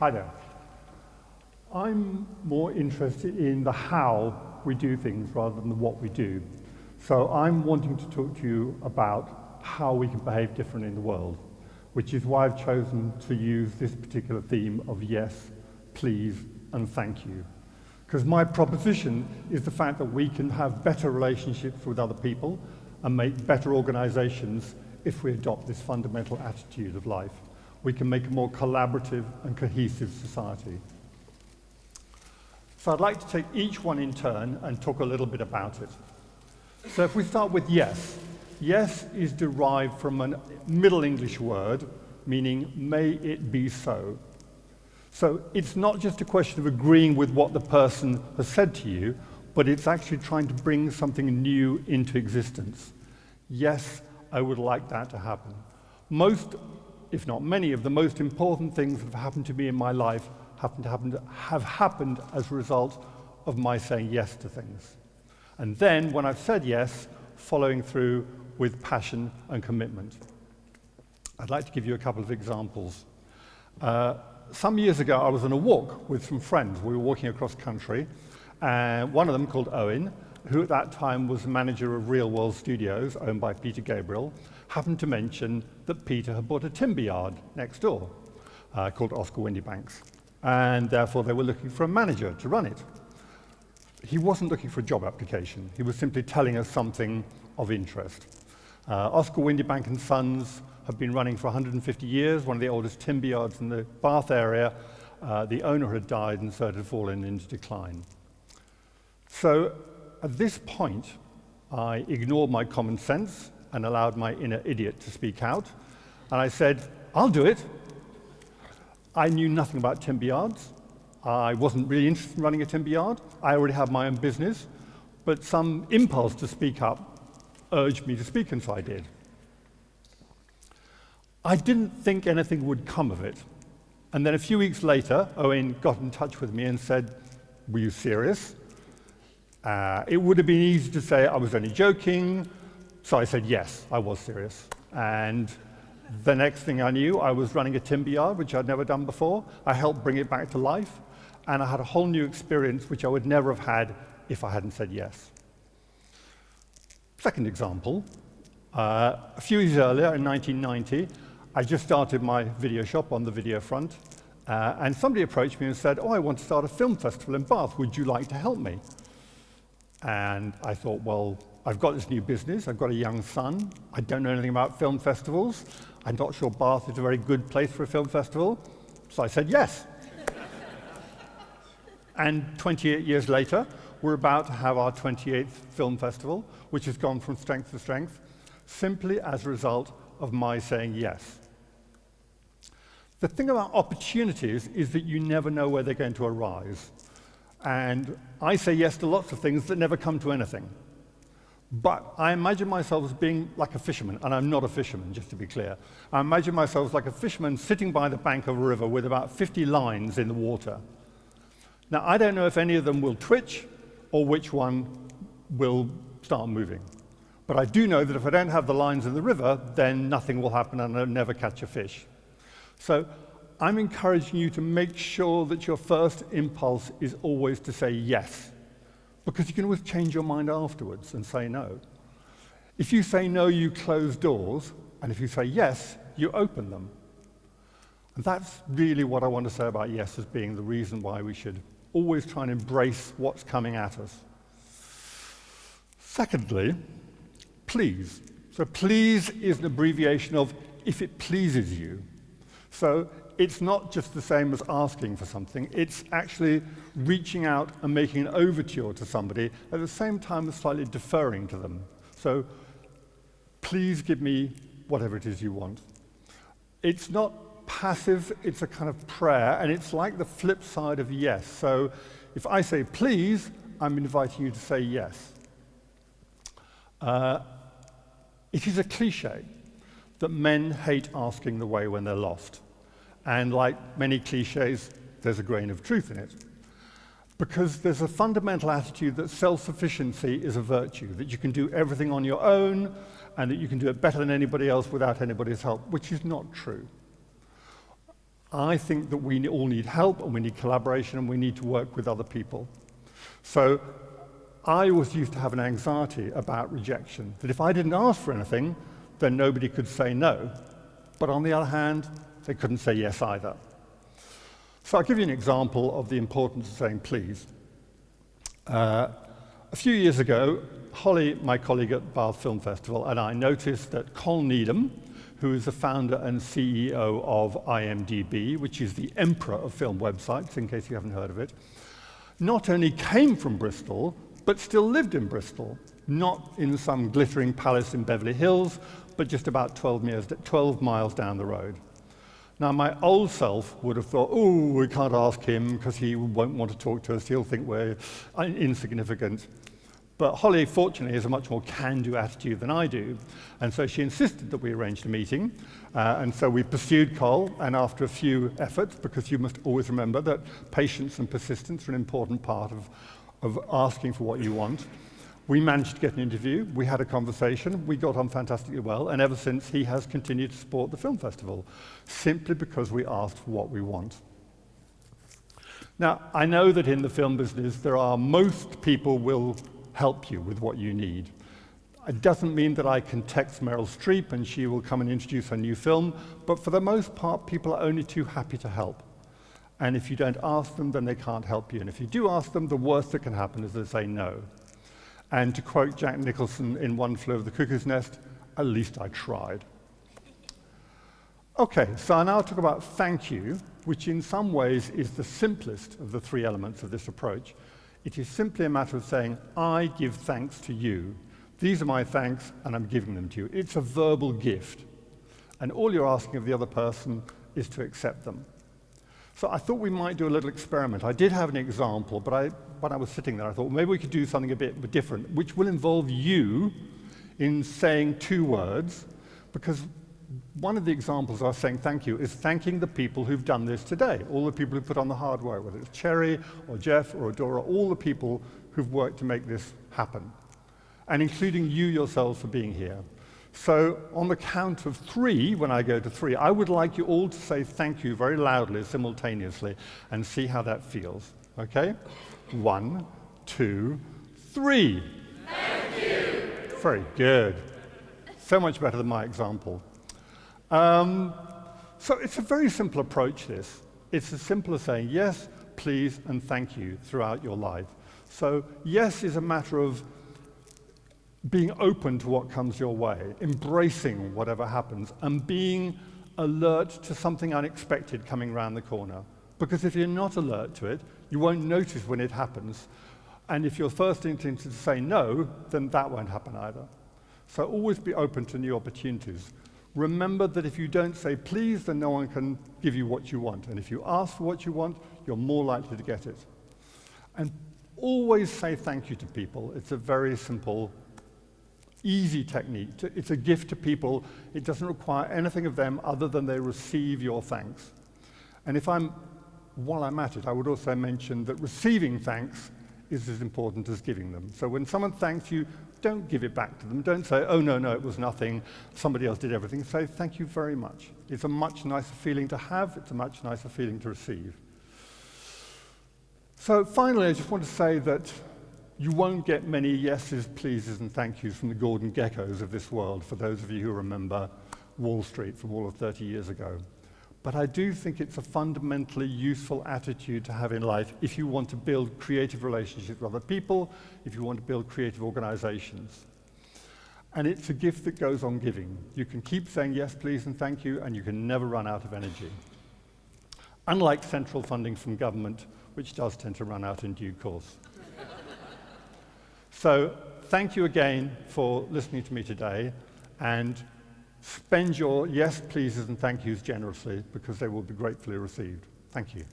Hi there. I'm more interested in the how we do things rather than the what we do. So I'm wanting to talk to you about how we can behave differently in the world, which is why I've chosen to use this particular theme of yes, please, and thank you. Because my proposition is the fact that we can have better relationships with other people and make better organizations if we adopt this fundamental attitude of life. We can make a more collaborative and cohesive society. So I'd like to take each one in turn and talk a little bit about it. So if we start with yes, yes is derived from a Middle English word meaning may it be so. So it's not just a question of agreeing with what the person has said to you, but it's actually trying to bring something new into existence. Yes, I would like that to happen. Most, if not many, of the most important things that have happened to me in my life have happened as a result of my saying yes to things. And then, when I've said yes, following through with passion and commitment. I'd like to give you a couple of examples. Some years ago, I was on a walk with some friends. We were walking across country, and one of them, called Owen, who at that time was the manager of Real World Studios, owned by Peter Gabriel, happened to mention that Peter had bought a timber yard next door called Oscar Windebanks, and therefore they were looking for a manager to run it. He wasn't looking for a job application. He was simply telling us something of interest. Oscar Windebank and Sons have been running for 150 years, one of the oldest timber yards in the Bath area. The owner had died, and so it had fallen into decline. So at this point, I ignored my common sense and allowed my inner idiot to speak out. And I said, I'll do it. I knew nothing about timber yards. I wasn't really interested in running a timber yard. I already had my own business. But some impulse to speak up urged me to speak, and so I did. I didn't think anything would come of it. And then a few weeks later, Owen got in touch with me and said, were you serious? It would have been easy to say I was only joking, so I said yes, I was serious. And the next thing I knew, I was running a timber yard, which I'd never done before. I helped bring it back to life, and I had a whole new experience which I would never have had if I hadn't said yes. Second example, a few years earlier, in 1990, I just started my video shop on the video front, and somebody approached me and said, I want to start a film festival in Bath, would you like to help me? And I thought, well, I've got this new business, I've got a young son, I don't know anything about film festivals, I'm not sure Bath is a very good place for a film festival, so I said yes. And 28 years later, we're about to have our 28th film festival, which has gone from strength to strength, simply as a result of my saying yes. The thing about opportunities is that you never know where they're going to arise. And I say yes to lots of things that never come to anything. But I imagine myself as being like a fisherman, and I'm not a fisherman, just to be clear. I imagine myself as like a fisherman sitting by the bank of a river with about 50 lines in the water. Now, I don't know if any of them will twitch or which one will start moving. But I do know that if I don't have the lines in the river, then nothing will happen and I'll never catch a fish. So I'm encouraging you to make sure that your first impulse is always to say yes, because you can always change your mind afterwards and say no. If you say no, you close doors, and if you say yes, you open them. And that's really what I want to say about yes as being the reason why we should always try and embrace what's coming at us. Secondly, please. So please is an abbreviation of if it pleases you. So it's not just the same as asking for something, it's actually reaching out and making an overture to somebody at the same time as slightly deferring to them. So please give me whatever it is you want. It's not passive, it's a kind of prayer, and it's like the flip side of yes. So if I say please, I'm inviting you to say yes. It is a cliche that men hate asking the way when they're lost. And like many cliches, there's a grain of truth in it. Because there's a fundamental attitude that self-sufficiency is a virtue, that you can do everything on your own, and that you can do it better than anybody else without anybody's help, which is not true. I think that we all need help and we need collaboration and we need to work with other people. So I always used to have an anxiety about rejection, that if I didn't ask for anything, then nobody could say no. But on the other hand, they couldn't say yes either. So I'll give you an example of the importance of saying please. A few years ago, Holly, my colleague at Bath Film Festival, and I noticed that Col Needham, who is the founder and CEO of IMDb, which is the emperor of film websites, in case you haven't heard of it, not only came from Bristol, but still lived in Bristol, not in some glittering palace in Beverly Hills, but just about 12 miles down the road. Now, my old self would have thought, oh, we can't ask him because he won't want to talk to us, he'll think we're insignificant. But Holly, fortunately, has a much more can-do attitude than I do, and so she insisted that we arranged a meeting, and so we pursued Col, and after a few efforts, because you must always remember that patience and persistence are an important part of asking for what you want, we managed to get an interview, we had a conversation, we got on fantastically well, and ever since he has continued to support the film festival, simply because we asked for what we want. Now, I know that in the film business, most people will help you with what you need. It doesn't mean that I can text Meryl Streep and she will come and introduce her new film, but for the most part, people are only too happy to help. And if you don't ask them, then they can't help you. And if you do ask them, the worst that can happen is they say no. And to quote Jack Nicholson in One Flew Over the Cuckoo's Nest, at least I tried. Okay, so I now talk about thank you, which in some ways is the simplest of the three elements of this approach. It is simply a matter of saying, I give thanks to you. These are my thanks, and I'm giving them to you. It's a verbal gift. And all you're asking of the other person is to accept them. So I thought we might do a little experiment. I did have an example, but when I was sitting there, I thought, well, maybe we could do something a bit different, which will involve you in saying two words, because one of the examples I was saying thank you is thanking the people who've done this today, all the people who put on the hard work, whether it's Cherry or Jeff or Adora, all the people who've worked to make this happen, and including you yourselves for being here. So on the count of three, when I go to three, I would like you all to say thank you very loudly, simultaneously, and see how that feels, okay? 1, 2, 3. Thank you. Very good. So much better than my example. So it's a very simple approach, this. It's as simple as saying yes, please, and thank you throughout your life. So yes is a matter of being open to what comes your way, embracing whatever happens, and being alert to something unexpected coming around the corner. Because if you're not alert to it, you won't notice when it happens. And if your first instinct is to say no, then that won't happen either. So always be open to new opportunities. Remember that if you don't say please, then no one can give you what you want. And if you ask for what you want, you're more likely to get it. And always say thank you to people. It's a very simple, easy technique. It's a gift to people. It doesn't require anything of them other than they receive your thanks. And while I'm at it, I would also mention that receiving thanks is as important as giving them. So when someone thanks you, don't give it back to them. Don't say, oh, no, it was nothing. Somebody else did everything. Say, thank you very much. It's a much nicer feeling to have. It's a much nicer feeling to receive. So finally, I just want to say that you won't get many yeses, pleases, and thank yous from the Gordon Geckos of this world, for those of you who remember Wall Street from all of 30 years ago. But I do think it's a fundamentally useful attitude to have in life if you want to build creative relationships with other people, if you want to build creative organizations. And it's a gift that goes on giving. You can keep saying yes, please, and thank you, and you can never run out of energy. Unlike central funding from government, which does tend to run out in due course. So thank you again for listening to me today, and spend your yes, pleases, and thank yous generously, because they will be gratefully received. Thank you.